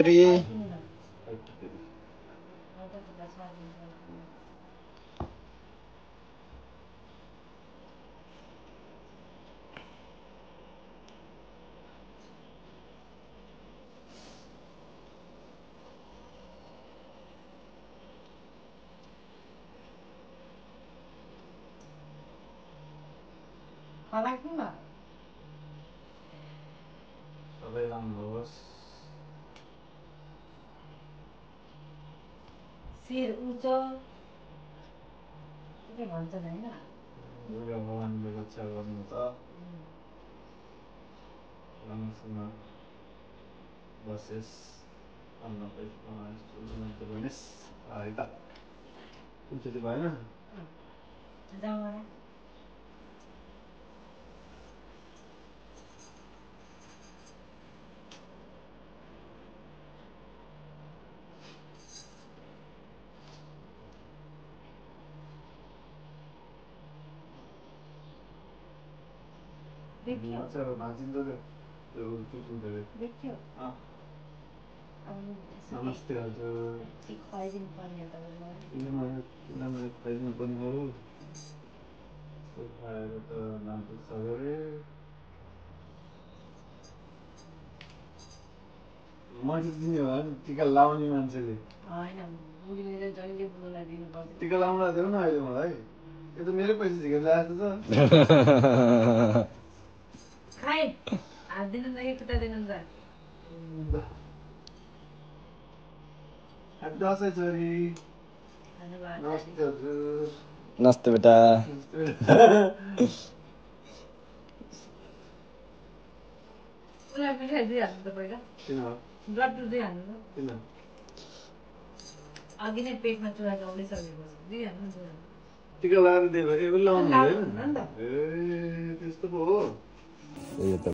free सबै लाउनुहोस् शिर उँचो के भन्छन् हैन दुर्गा भगवानको रक्षा गर्नु त राम्रोसँग बसेस् अन्नकै बनेस् है त कुन चाहिँ भएन जाऊ देखियो देखियो नमस्ते हजुर खुवाइदिनु पर्ने तपाईँलाई किनभने खुवाइदिनु पर्ने हो खुवाएर त नाम पुग्छ गरे मैले दिने भए टिका लाउने मान्छेले होइन बुढीले जहिले बुढोलाई दिनुपर्छ टिका लाउन देऊ न अहिले मलाई यो त मेरै पैसा झिकेर ल्याएको छ खाइ हात दिनु न एक खुट्टा दिनु त ह्याप्पी दसैँ छोरी नमस्ते हजुर नमस्ते बेटा उसलाई मिठाई दिइहाल्नु त पहिला किन लड्डु दिइहाल्नु त किन अघि नै पेटमा चुरा चढिसकेको छ दिइहाल्नु नि टिका लगाएर दियो भने लाउनु हुँदैन नि त ए त्यस्तो पो हो